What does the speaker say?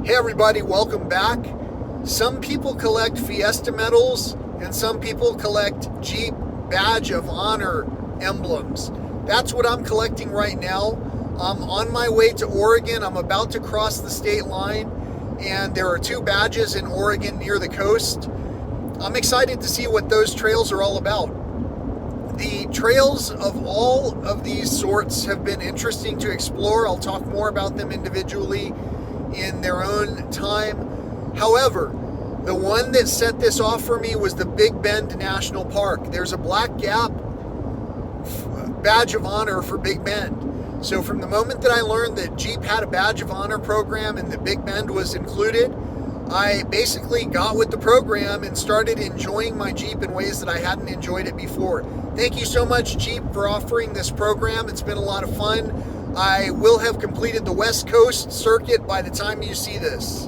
Hey everybody, welcome back. Some people collect Fiesta medals and some people collect Jeep Badge of Honor emblems. That's what I'm collecting right now. I'm on my way to Oregon. I'm about to cross the state line, and there are two badges in Oregon near the coast. I'm excited to see what those trails are all about. The trails of all of these sorts have been interesting to explore. I'll talk more about them individually in their own time. However, the one that set this off for me was the Big Bend National Park. There's a Black Gap Badge of Honor for Big Bend. So from the moment that I learned that Jeep had a Badge of Honor program and that Big Bend was included, I basically got with the program and started enjoying my Jeep in ways that I hadn't enjoyed it before. Thank you so much, Jeep, for offering this program. It's been a lot of fun. I will have completed the West Coast circuit by the time you see this.